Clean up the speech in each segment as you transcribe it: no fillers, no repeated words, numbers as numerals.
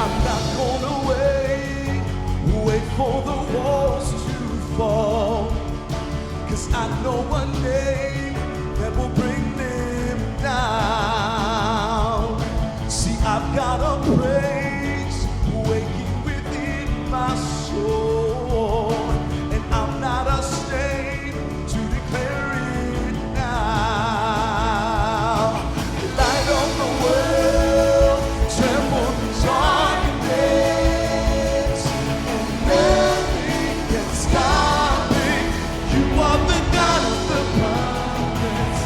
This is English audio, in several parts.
I'm not gonna wait for the walls to fall, 'cause I know one name that will bring them down. See, I've got a praise waking within my soul, and I'm not ashamed to declare it now. Light of the world, tremble the darkness, and nothing can stop me. You are the God of the promise.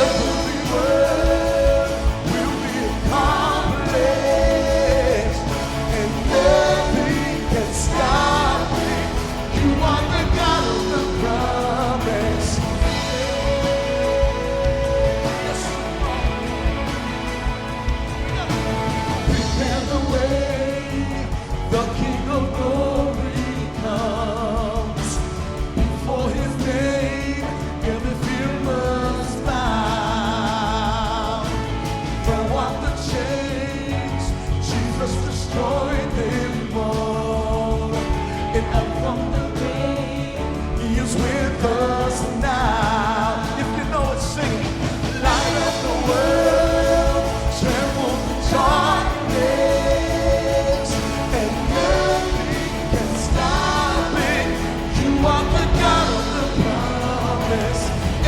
Every word will be accomplished, and nothing can stop me. You are the God of the promise. Yes, you are. Prepare the way, the King of glory comes. Before his name, every fear must bow. Throw out the chains, Jesus destroyed them all. And up from the grave, he is with us now. If you know it, sing. Light of the world, tremble the darkness, and nothing can stop it. You are the God of the promise.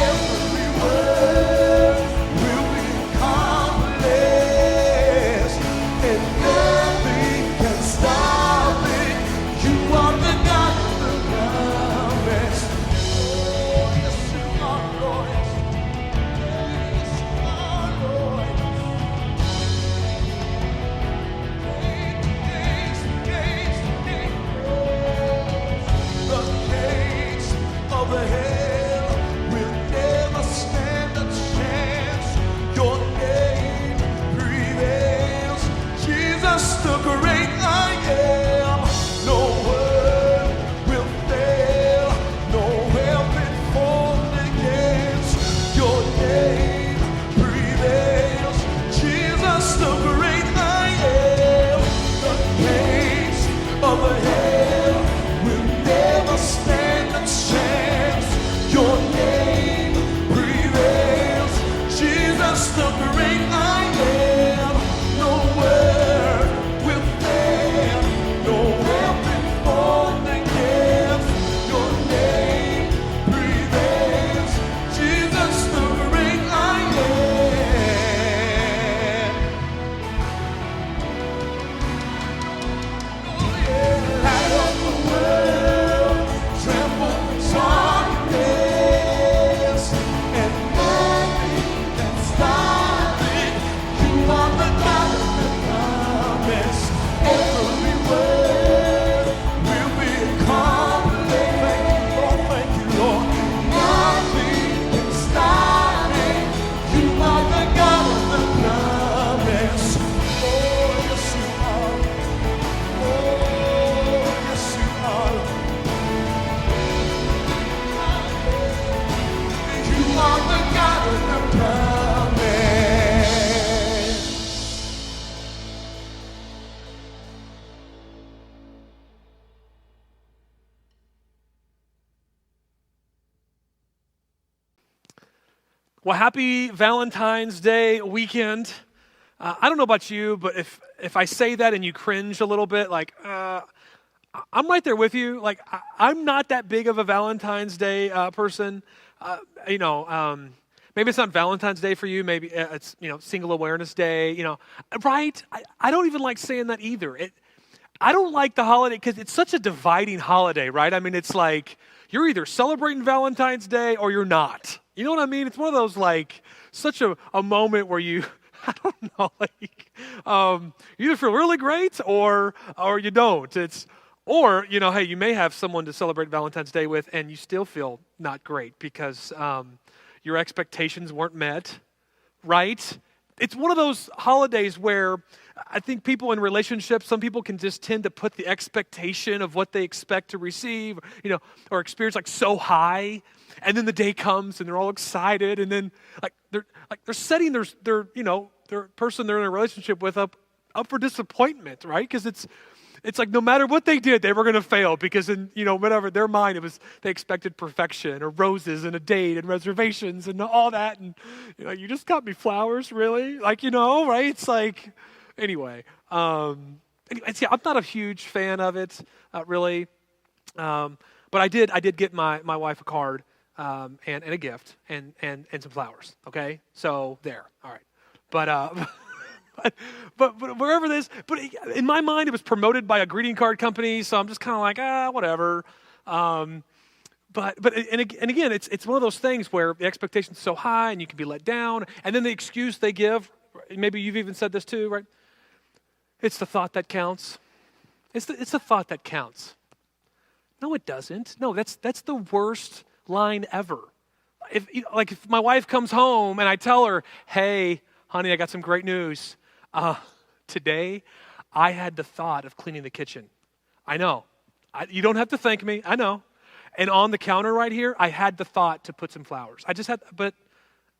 Every word will be accomplished, and nothing can stop it. You are the God of the promise. Oh, yes, you are, Lord. Yes, you are, Lord. The gates of the hell will never stand a chance. Your name prevails. Jesus, the great I am. No word will fail. No weapon formed against your name prevails. Jesus, the great I am. The gates of the hell will never stand a chance. Your name prevails. Jesus, the great I am. No word will fail. No weapon formed against your name prevails. Jesus, the great I am. Oh, yeah. Light of the world, tremble the darkness, and nothing can stop it. You are the God of the promise. Every word will be accomplished. Thank you, Lord. Nothing can stop it. You are the God of the promise. Oh, yes, you are. Oh, yes, you are. You are the God of the promise. Well, happy Valentine's Day weekend. I don't know about you, but if I say that and you cringe a little bit, like, I'm right there with you. Like, I'm not that big of a Valentine's Day person. Maybe it's not Valentine's Day for you. Maybe it's, Single Awareness Day, right? I don't even like saying that either. I don't like the holiday because it's such a dividing holiday, right? I mean, it's like you're either celebrating Valentine's Day or you're not. You know what I mean? It's one of those like such a moment where you, I don't know, like you either feel really great or you don't. Or, hey, you may have someone to celebrate Valentine's Day with and you still feel not great because your expectations weren't met, right? It's one of those holidays where I think people in relationships, some people can just tend to put the expectation of what they expect to receive, or experience like so high, and then the day comes and they're all excited, and then they're setting their person they're in a relationship with up for disappointment, right? Because it's like no matter what they did, they were going to fail because in, whatever, their mind, they expected perfection or roses and a date and reservations and all that. And, you just got me flowers, really? Right? It's like, anyway. I'm not a huge fan of it, really. But I did get my wife a card and a gift and some flowers, okay? So there, all right. But... But wherever this, but in my mind, it was promoted by a greeting card company, so I'm just kind of like, whatever. But again, it's one of those things where the expectation's so high and you can be let down, and then the excuse they give, maybe you've even said this too, right? It's the thought that counts. It's the thought that counts. No, it doesn't. No, that's the worst line ever. If my wife comes home and I tell her, hey, honey, I got some great news. Today, I had the thought of cleaning the kitchen. I know. You don't have to thank me. I know. And on the counter right here, I had the thought to put some flowers. I just had,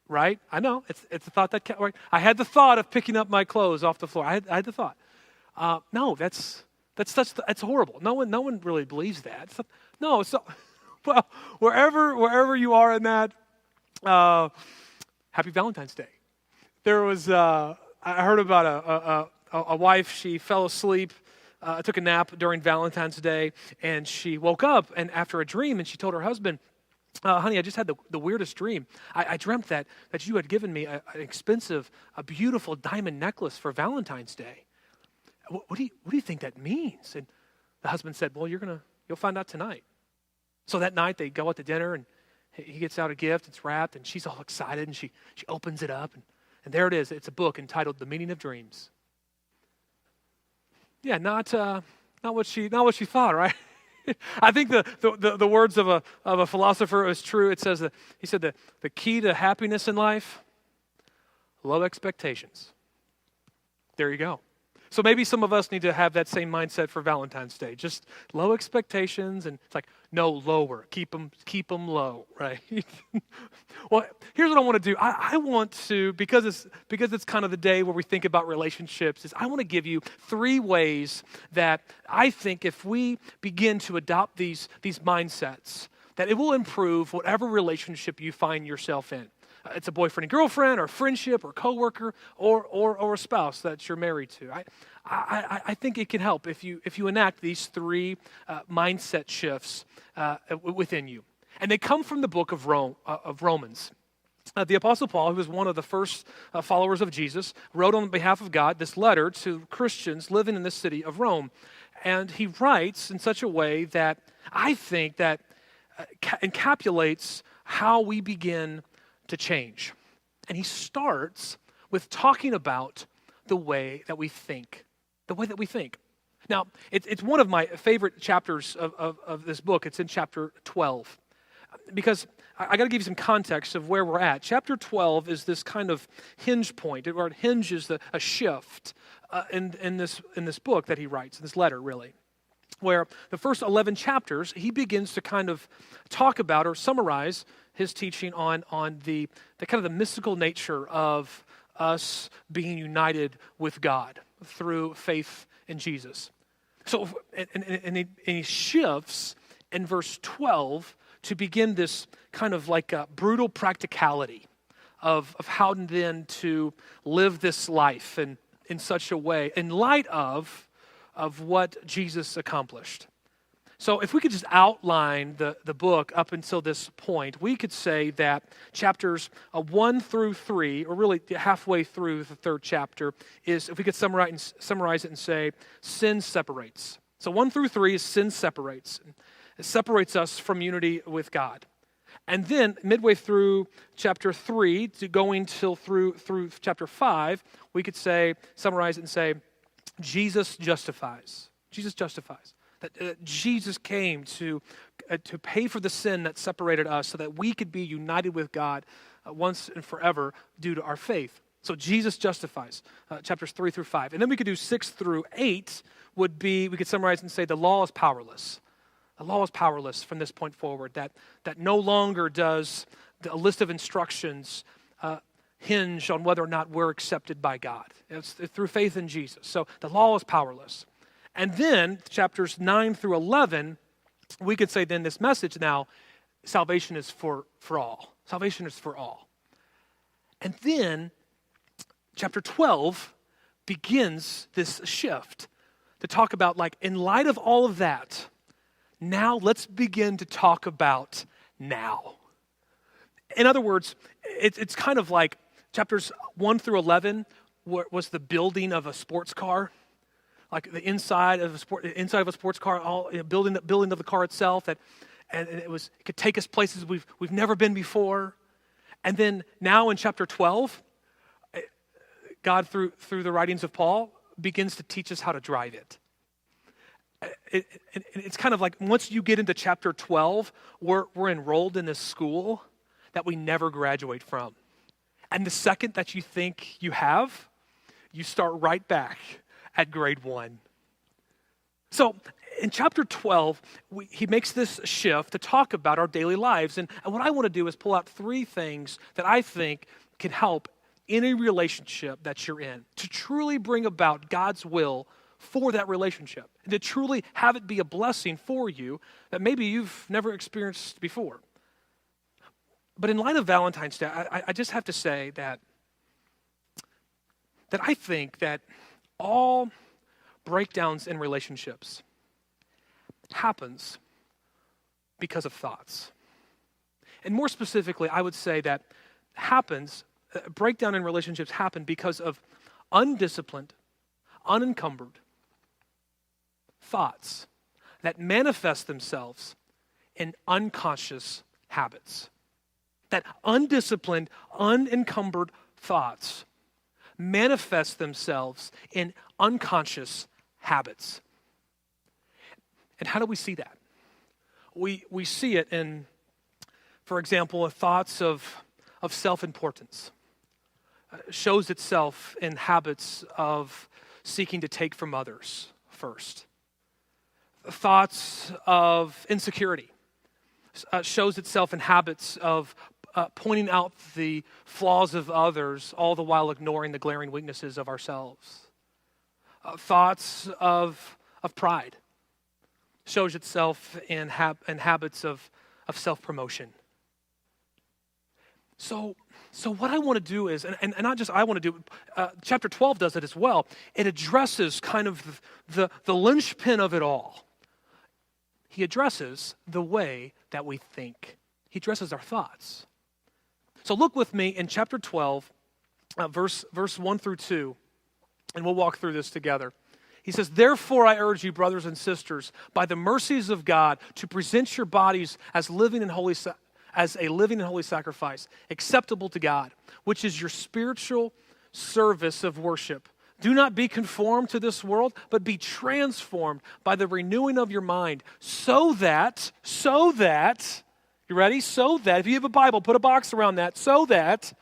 right? I know. It's a thought that, right? I had the thought of picking up my clothes off the floor. I had the thought. No, that's horrible. No one really believes that. Well, wherever you are in that, happy Valentine's Day. There was, I heard about a wife, she fell asleep, took a nap during Valentine's Day, and she woke up and after a dream, and she told her husband, honey, I just had the weirdest dream. I dreamt that you had given me an expensive, a beautiful diamond necklace for Valentine's Day. What do you think that means? And the husband said, well, you'll find out tonight. So that night they go out to dinner, and he gets out a gift, it's wrapped, and she's all excited, and she opens it up, and there it is. It's a book entitled "The Meaning of Dreams." Yeah, not what she thought, right? I think the words of a philosopher is true. It says he said the key to happiness in life, low expectations. There you go. So maybe some of us need to have that same mindset for Valentine's Day. Just low expectations, and it's like, no, lower. Keep them low, right? Well, here's what I want to do. I want to, because it's kind of the day where we think about relationships, I want to give you 3 ways that I think if we begin to adopt these mindsets, that it will improve whatever relationship you find yourself in. It's a boyfriend and girlfriend, or friendship, or coworker, or a spouse that you're married to. I think it can help if you enact these 3 mindset shifts within you, and they come from the book of Romans. The Apostle Paul, who was one of the first followers of Jesus, wrote on behalf of God this letter to Christians living in the city of Rome, and he writes in such a way that I think that encapsulates how we begin to change. And he starts with talking about the way that we think. The way that we think. Now, it's one of my favorite chapters of this book. It's in chapter 12. Because I got to give you some context of where we're at. Chapter 12 is this kind of hinge point, or it hinges a shift in this book that he writes, in this letter, really. Where the first 11 chapters, he begins to kind of talk about or summarize his teaching on the kind of the mystical nature of us being united with God through faith in Jesus. So, and he shifts in verse 12 to begin this kind of like a brutal practicality of how then to live this life in such a way in light of what Jesus accomplished. So if we could just outline the book up until this point, we could say that chapters 1 through 3, or really halfway through the third chapter, is, if we could summarize it and say, sin separates. So 1 through 3 is sin separates. It separates us from unity with God. And then midway through chapter 3, to going till through chapter 5, we could summarize it and say, Jesus justifies. Jesus justifies. That Jesus came to pay for the sin that separated us so that we could be united with God once and forever due to our faith. So Jesus justifies, chapters 3 through 5. And then we could do 6 through 8 would be, we could summarize and say the law is powerless. The law is powerless from this point forward, that no longer does a list of instructions hinge on whether or not we're accepted by God. It's through faith in Jesus. So the law is powerless. And then chapters 9 through 11, we could say then this message now, salvation is for all. Salvation is for all. And then chapter 12 begins this shift to talk about, like, in light of all of that, now let's begin to talk about now. In other words, it's kind of like chapters 1 through 11 was the building of a sports car. Like the inside of a sports car, building of the car itself, and it could take us places we've never been before. And then now in chapter 12, God through the writings of Paul begins to teach us how to drive it. It's kind of like once you get into chapter 12, we're enrolled in this school that we never graduate from. And the second that you think you have, you start right back at grade 1. So in chapter 12, he makes this shift to talk about our daily lives. And what I want to do is pull out 3 things that I think can help any relationship that you're in to truly bring about God's will for that relationship, and to truly have it be a blessing for you that maybe you've never experienced before. But in light of Valentine's Day, I just have to say that I think that all breakdowns in relationships happens because of thoughts. And more specifically, I would say that breakdown in relationships happen because of undisciplined, unencumbered thoughts that manifest themselves in unconscious habits. That undisciplined, unencumbered thoughts manifest themselves in unconscious habits. And how do we see that? We see it in, for example, thoughts of self-importance. Shows itself in habits of seeking to take from others first. Thoughts of insecurity. Shows itself in habits of pointing out the flaws of others, all the while ignoring the glaring weaknesses of ourselves. Thoughts of pride shows itself in habits of self-promotion. So what I want to do is, and not just I want to do, chapter 12 does it as well. It addresses kind of the linchpin of it all. He addresses the way that we think. He addresses our thoughts. So look with me in chapter 12, verse 1 through 2, and we'll walk through this together. He says, "Therefore I urge you, brothers and sisters, by the mercies of God, to present your bodies as a living and holy sacrifice, acceptable to God, which is your spiritual service of worship. Do not be conformed to this world, but be transformed by the renewing of your mind, so that, you ready? So that, if you have a Bible, put a box around that, so that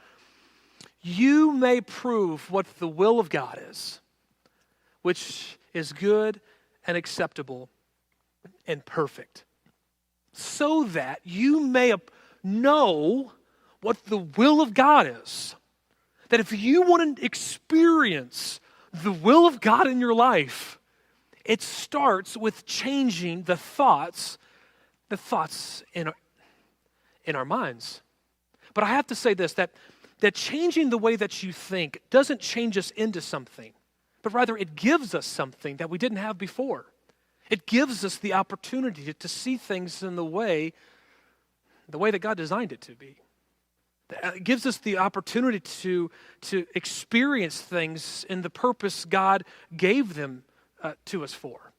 you may prove what the will of God is, which is good and acceptable and perfect. So that you may know what the will of God is. That if you want to experience the will of God in your life, it starts with changing the thoughts in our minds. But I have to say this, that changing the way that you think doesn't change us into something, but rather it gives us something that we didn't have before. It gives us the opportunity to see things in the way that God designed it to be. It gives us the opportunity to experience things in the purpose God gave them to us for.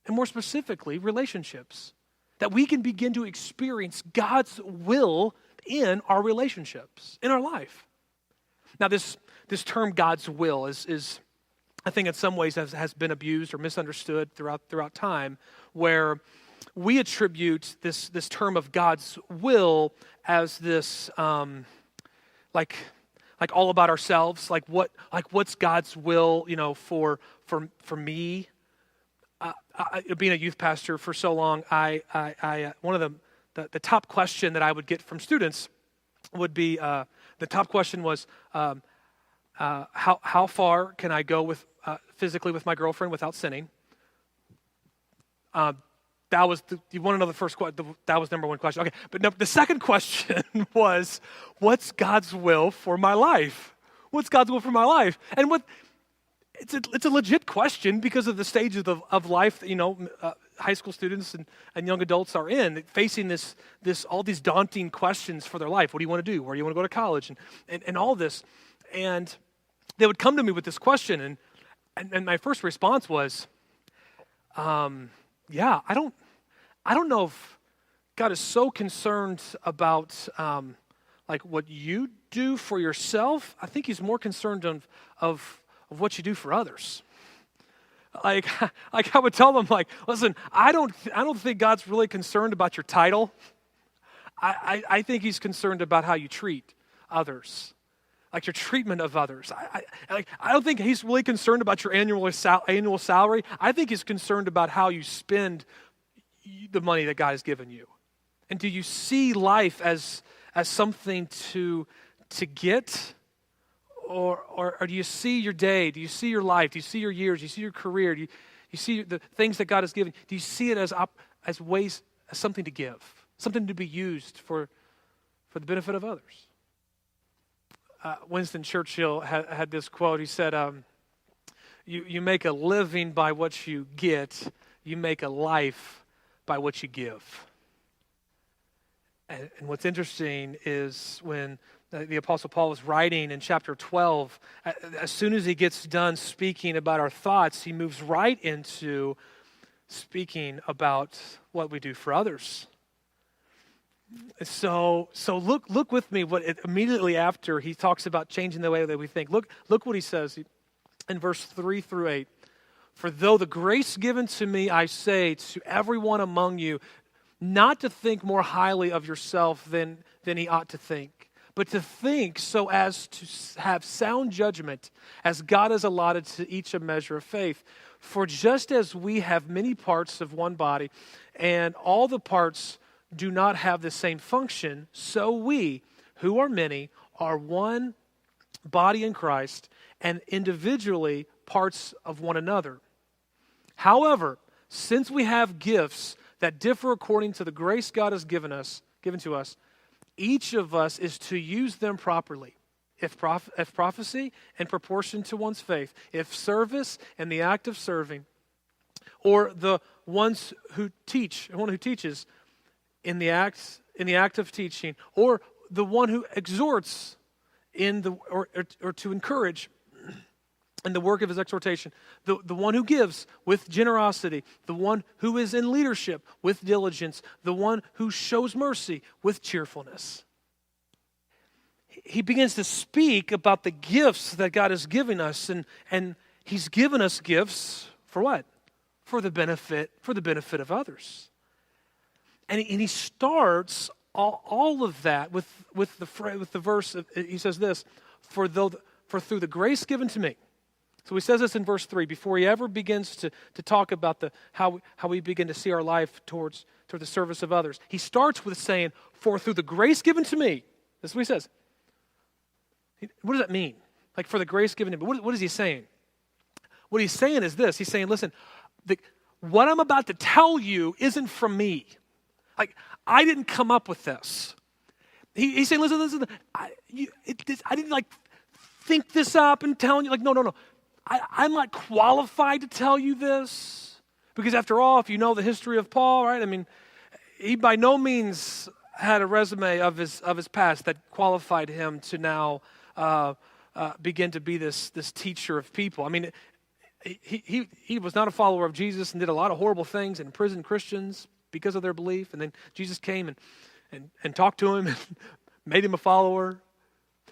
And more specifically, relationships. That we can begin to experience God's will in our relationships, in our life. Now, this term God's will is I think in some ways has been abused or misunderstood throughout time, where we attribute this term of God's will as this like all about ourselves, what's God's will, for me. Being a youth pastor for so long, I one of the top question that I would get from students would be the top question was how far can I go with physically with my girlfriend without sinning? That was you want to know the first question? That was number one question. Okay, but no, the second question was, what's God's will for my life? What's God's will for my life? And it's a legit question because of the stages of life that high school students and young adults are in, facing this all these daunting questions for their life. What do you want to do? Where do you want to go to college? And all this. And they would come to me with this question, and my first response was, yeah, I don't know if God is so concerned about what you do for yourself. I think He's more concerned of what you do for others. Like I would tell them, listen, I don't think God's really concerned about your title. I think He's concerned about how you treat others, like your treatment of others. I don't think He's really concerned about your annual salary. I think He's concerned about how you spend the money that God has given you. And do you see life as something to get? Or do you see your day? Do you see your life? Do you see your years? Do you see your career? Do you see the things that God has given? Do you see it as ways, as something to give, something to be used for the benefit of others? Winston Churchill had this quote. He said, you make a living by what you get. You make a life by what you give. And what's interesting is when the Apostle Paul was writing in chapter 12, as soon as he gets done speaking about our thoughts, he moves right into speaking about what we do for others. So look with me immediately after he talks about changing the way that we think. Look what he says in verse 3 through 8. For though the grace given to me, I say to everyone among you, not to think more highly of yourself than he ought to think, but to think so as to have sound judgment, as God has allotted to each a measure of faith. For just as we have many parts of one body, and all the parts do not have the same function, so we, who are many, are one body in Christ, and individually parts of one another. However, since we have gifts that differ according to the grace God has given to us, each of us is to use them properly. If prophecy, in proportion to one's faith. If service, in the act of serving. Or the one who teaches, in the act of teaching. Or the one who exhorts or to encourage in the work of his exhortation, the one who gives with generosity, the one who is in leadership with diligence, the one who shows mercy with cheerfulness. He begins to speak about the gifts that God has given us, and He's given us gifts for what? For the benefit of others. And he starts all of that with the verse. He says this: for through the grace given to me. So he says this in verse 3 before he ever begins to talk about how we begin to see our life toward the service of others. He starts with saying, for through the grace given to me. This is what he says. What does that mean? Like, for the grace given to me. What is he saying? What he's saying is this. He's saying, listen, what I'm about to tell you isn't from me. Like, I didn't come up with this. He's saying, listen, I didn't think this up and telling you, no. I'm not qualified to tell you this, Because after all, if you know the history of Paul, right? I mean, he by no means had a resume of his past that qualified him to now begin to be this teacher of people. I mean, he was not a follower of Jesus and did a lot of horrible things and imprisoned Christians because of their belief. And then Jesus came and talked to him and made him a follower.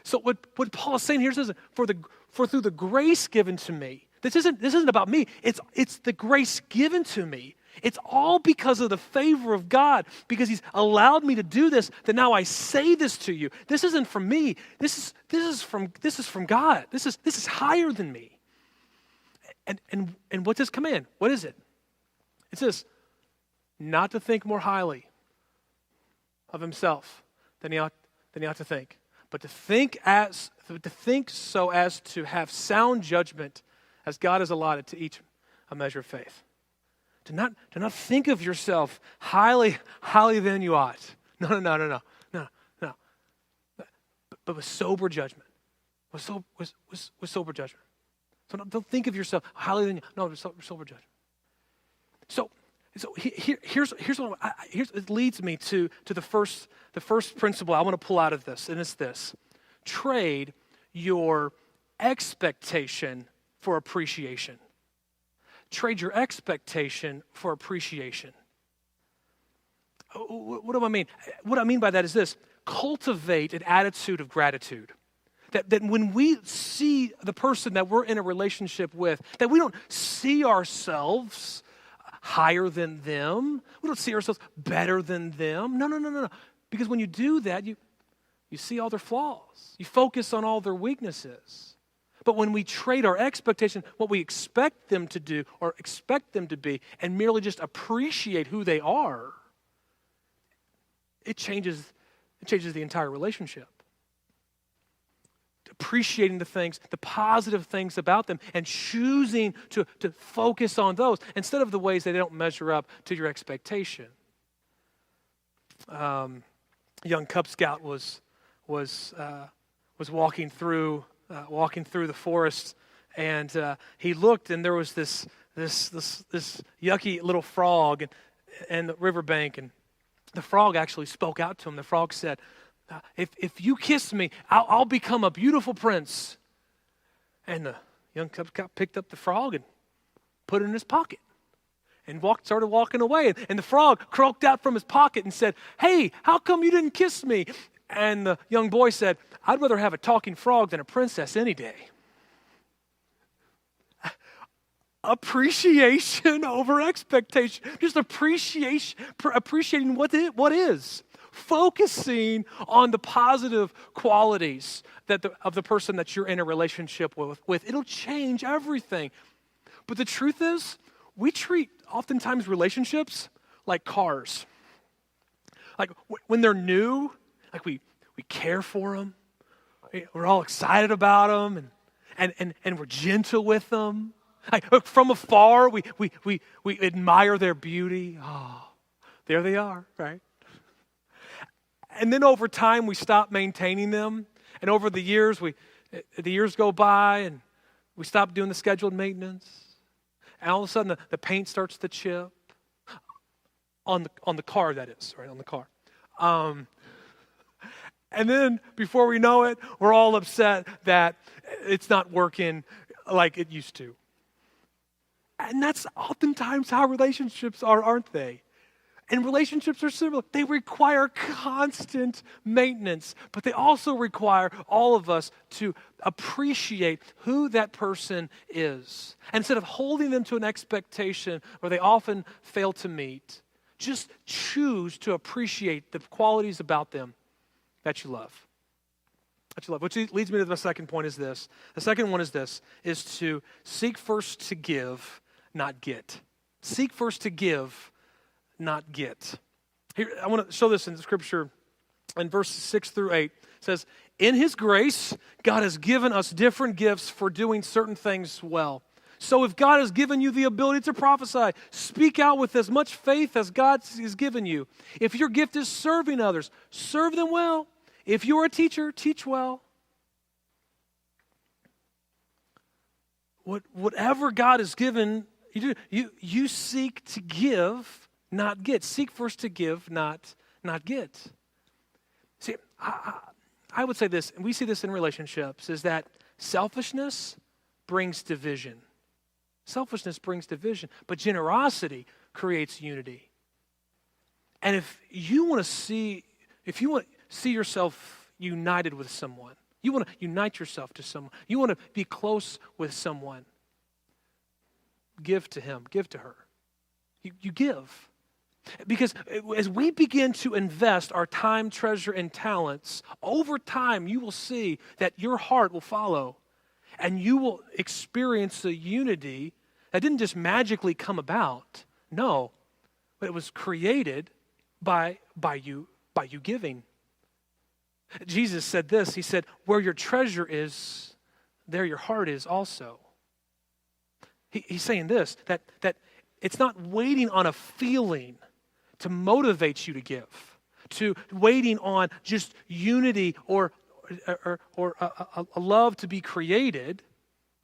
So what Paul is saying here is, for through the grace given to me, this isn't about me. It's the grace given to me. It's all because of the favor of God, because He's allowed me to do this, that now I say this to you. This isn't from me. This is from God. This is higher than me. And what's His command? What is it? It's this: not to think more highly of himself than he ought to think, but to think so as to have sound judgment, as God has allotted to each a measure of faith. To not think of yourself highly than you ought. No. But with sober judgment. With sober judgment. So don't think of yourself highly than you. No, with sober judgment. So here's it leads me to the first principle I want to pull out of this, and it's this: trade your expectation for appreciation. Trade your expectation for appreciation. What do I mean? What I mean by that is this: cultivate an attitude of gratitude. That when we see the person that we're in a relationship with, that we don't see ourselves higher than them. We don't see ourselves better than them. No. Because when you do that, you see all their flaws. You focus on all their weaknesses. But when we trade our expectation, what we expect them to do or expect them to be, and merely just appreciate who they are, it changes the entire relationship. Appreciating the things, the positive things about them, and choosing to focus on those instead of the ways that they don't measure up to your expectation. A young Cub Scout was walking through the forest, and he looked, and there was this yucky little frog in the riverbank, and the frog actually spoke out to him. The frog said, If you kiss me, I'll become a beautiful prince. And the young Cub Scout picked up the frog and put it in his pocket and started walking away. And the frog croaked out from his pocket and said, "Hey, how come you didn't kiss me?" And the young boy said, "I'd rather have a talking frog than a princess any day." Appreciation over expectation. Just appreciating what is. Focusing on the positive qualities of the person that you're in a relationship with. It'll change everything. But the truth is, we treat oftentimes relationships like cars. Like when they're new, like we care for them. We're all excited about them, and we're gentle with them. Like from afar, we admire their beauty. Oh, there they are, right? And then over time, we stop maintaining them. And over the years go by, and we stop doing the scheduled maintenance. And all of a sudden, the paint starts to chip on the car. That is, right, on the car. And then before we know it, we're all upset that it's not working like it used to. And that's oftentimes how relationships are, aren't they? And relationships are similar. They require constant maintenance, but they also require all of us to appreciate who that person is. And instead of holding them to an expectation where they often fail to meet, just choose to appreciate the qualities about them that you love. Which leads me to the second point is this. The second one is this, is to seek first to give, not get. Seek first to give, not get. Here, I want to show this in the scripture in verses 6 through 8. It says, "In His grace, God has given us different gifts for doing certain things well. So if God has given you the ability to prophesy, speak out with as much faith as God has given you. If your gift is serving others, serve them well. If you're a teacher, teach well." Whatever God has given You seek to give, not get. Seek first to give, not get. See, I would say this, and we see this in relationships, is that selfishness brings division. Selfishness brings division, but generosity creates unity. And if you want to see yourself united with someone, you want to unite yourself to someone, you want to be close with someone, give to him, give to her. You give. Because as we begin to invest our time, treasure, and talents, over time you will see that your heart will follow and you will experience a unity that didn't just magically come about. No, but it was created by you giving. Jesus said this, he said, where your treasure is, there your heart is also. He's saying this, that it's not waiting on a feeling to motivate you to give, to waiting on just unity or a love to be created.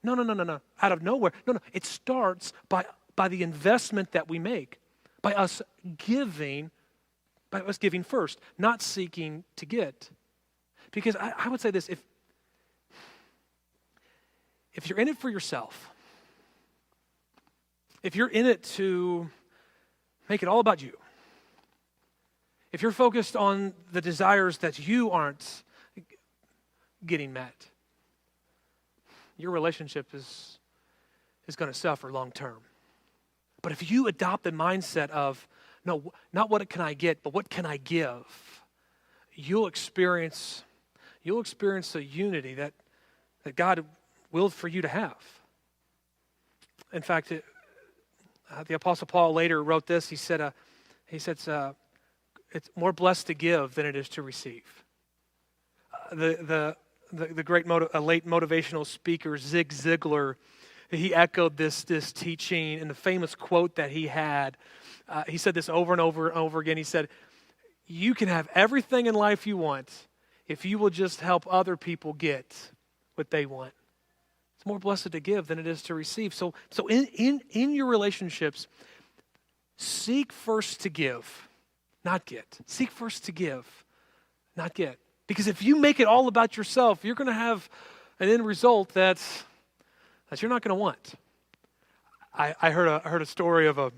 No, out of nowhere. No, it starts by the investment that we make, by us giving first, not seeking to get. Because I would say this, if you're in it for yourself, if you're in it to make it all about you, if you're focused on the desires that you aren't getting met, your relationship is going to suffer long term. But if you adopt the mindset of, no, not what can I get, but what can I give, you'll experience a unity that God willed for you to have. In fact, the Apostle Paul later wrote this. He said, it's more blessed to give than it is to receive. The great late motivational speaker Zig Ziglar, he echoed this teaching in the famous quote that he had. He said this over and over and over again. He said, "You can have everything in life you want if you will just help other people get what they want." It's more blessed to give than it is to receive. So in your relationships, seek first to give, not get. Seek first to give, not get. Because if you make it all about yourself, you're going to have an end result that you're not going to want. I heard a story of a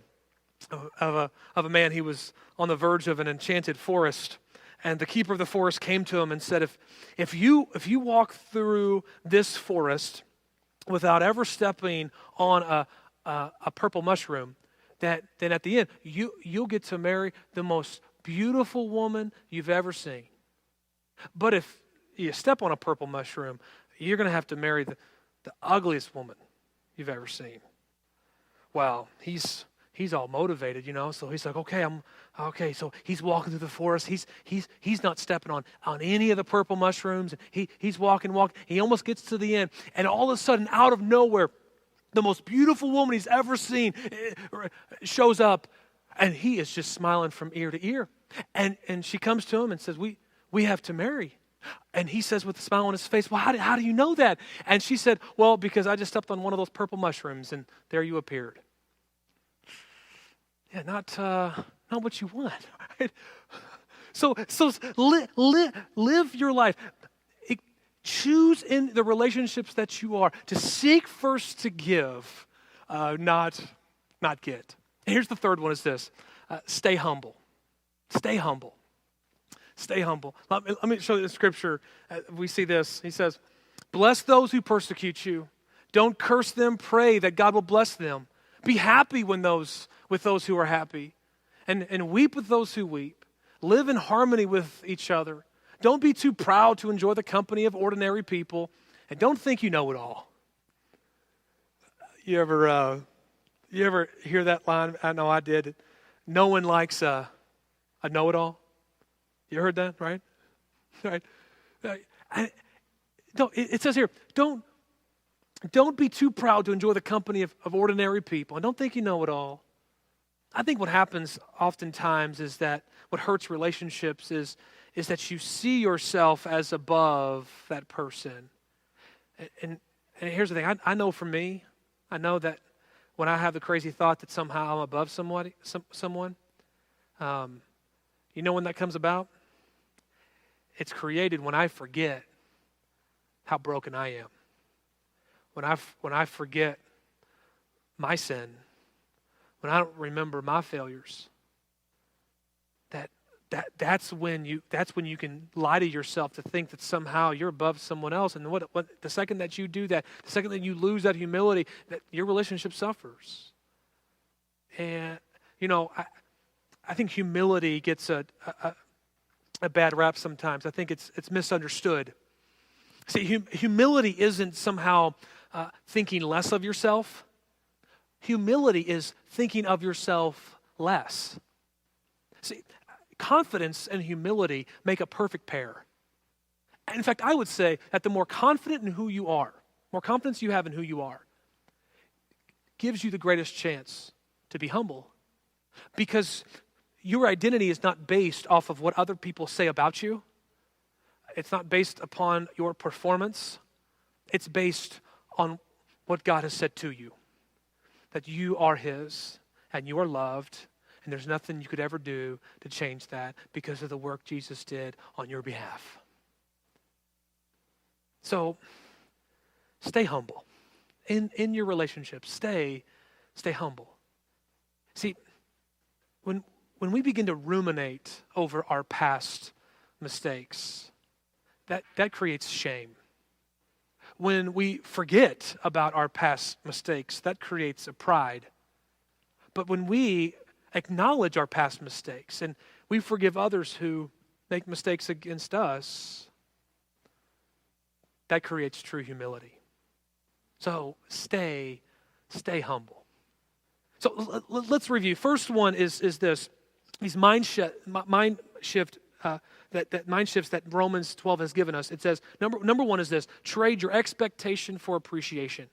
man. He was on the verge of an enchanted forest, and the keeper of the forest came to him and said, if you walk through this forest without ever stepping on a purple mushroom, then at the end you'll get to marry the most beautiful woman you've ever seen. But if you step on a purple mushroom, you're going to have to marry the ugliest woman you've ever seen. Well, he's all motivated, so he's like, okay. So he's walking through the forest. He's not stepping on any of the purple mushrooms. He's walking. He almost gets to the end, and all of a sudden, out of nowhere, the most beautiful woman he's ever seen shows up, and he is just smiling from ear to ear. And she comes to him and says, we have to marry. And he says with a smile on his face, well, how do you know that? And she said, well, because I just stepped on one of those purple mushrooms, and there you appeared. Yeah, not what you want. Right? So live your life. Choose in the relationships that you are to seek first to give, not get. And here's the third one: is this: stay humble. Stay humble. Stay humble. Let me show you the scripture. We see this. He says, "Bless those who persecute you. Don't curse them. Pray that God will bless them. Be happy with those who are happy, and weep with those who weep. Live in harmony with each other. Don't be too proud to enjoy the company of ordinary people, and don't think you know it all." You ever hear that line? I know I did. No one likes a know-it-all. You heard that, right? Right. It says here, don't be too proud to enjoy the company of ordinary people, and don't think you know it all. I think what happens oftentimes is that what hurts relationships is that you see yourself as above that person. And here's the thing. I know for me, I know that when I have the crazy thought that somehow I'm above someone, you know when that comes about? It's created when I forget how broken I am. When I forget my sin, when I don't remember my failures, that's when you can lie to yourself to think that somehow you're above someone else. And what the second that you do that, the second that you lose that humility, that your relationship suffers. And I think humility gets a bad rap sometimes. I think it's misunderstood. See, humility isn't somehow thinking less of yourself. Humility is thinking of yourself less. See, confidence and humility make a perfect pair. In fact, I would say that the more confident in who you are, more confidence you have in who you are, gives you the greatest chance to be humble. Because your identity is not based off of what other people say about you. It's not based upon your performance. It's based on what God has said to you. That you are His and you are loved, and there's nothing you could ever do to change that because of the work Jesus did on your behalf. So, stay humble. In your relationships, stay humble. See, when we begin to ruminate over our past mistakes, that creates shame. When we forget about our past mistakes, that creates a pride. But when we acknowledge our past mistakes and we forgive others who make mistakes against us, that creates true humility. So stay humble. So let's review. First one is this: these mind shifts that Romans 12 has given us. It says number one is this: trade your expectation for appreciation.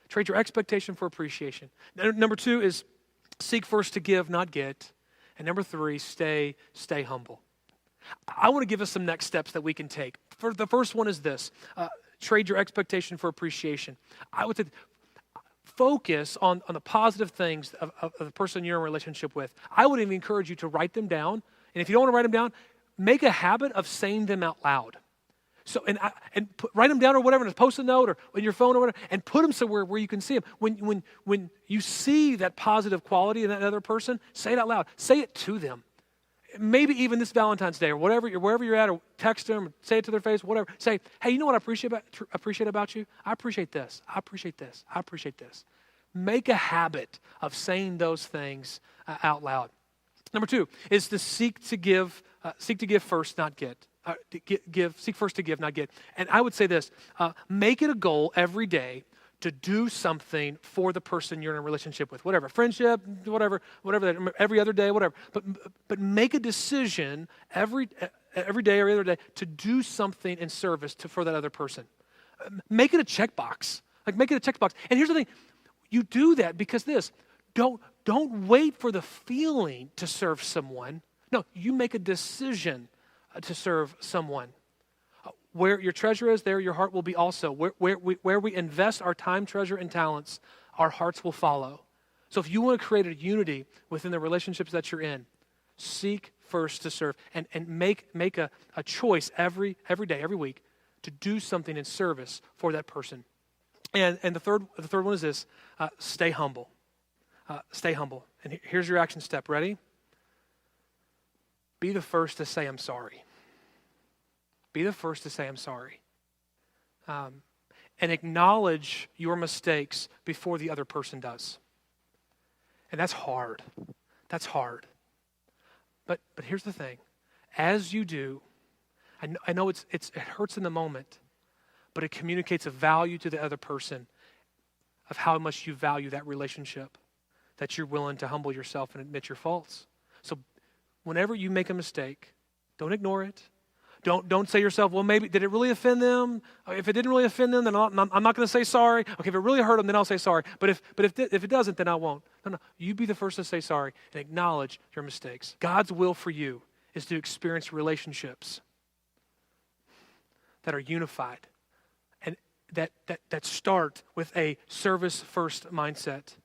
Trade your expectation for appreciation. Number two is seek first to give, not get. And number three, stay humble. I want to give us some next steps that we can take. For the first one is this: trade your expectation for appreciation. I would say focus on the positive things of the person you're in a relationship with. I would even encourage you to write them down. And if you don't want to write them down, make a habit of saying them out loud. So write them down or whatever, and post a note or on your phone or whatever, and put them somewhere where you can see them. When you see that positive quality in that other person, say it out loud. Say it to them. Maybe even this Valentine's Day or wherever you're at, or text them, or say it to their face, whatever. Say, hey, you know what I appreciate about you? I appreciate this. I appreciate this. I appreciate this. Make a habit of saying those things out loud. Number two is to seek to give first, not get. Seek first to give, not get. And I would say this: make it a goal every day to do something for the person you're in a relationship with, whatever, friendship, whatever, every other day, whatever. But make a decision every day, every other day, to do something in service for that other person. Make it a checkbox. Make it a checkbox. And here's the thing: you do that because don't wait for the feeling to serve someone. No, you make a decision to serve someone. Where your treasure is, there your heart will be also. Where we invest our time, treasure, and talents, our hearts will follow. So if you want to create a unity within the relationships that you're in, seek first to serve and make a choice every day, every week, to do something in service for that person. And the third one is this: stay humble. Stay humble. And here's your action step. Ready? Be the first to say, I'm sorry. Be the first to say, I'm sorry. And acknowledge your mistakes before the other person does. And that's hard. That's hard. But here's the thing. As you do, I know it hurts in the moment, but it communicates a value to the other person of how much you value that relationship, that you're willing to humble yourself and admit your faults. So whenever you make a mistake, don't ignore it. Don't say to yourself, well, maybe, did it really offend them? If it didn't really offend them, then I'm not going to say sorry. Okay, if it really hurt them, then I'll say sorry. But if it doesn't, then I won't. No, you be the first to say sorry and acknowledge your mistakes. God's will for you is to experience relationships that are unified and that start with a service-first mindset.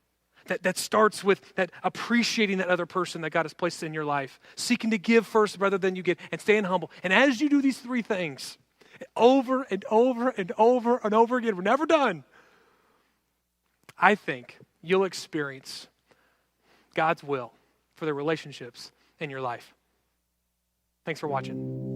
that starts with that appreciating that other person that God has placed in your life, seeking to give first rather than you get, and staying humble. And as you do these three things over and over and over and over again, we're never done, I think you'll experience God's will for the relationships in your life. Thanks for watching.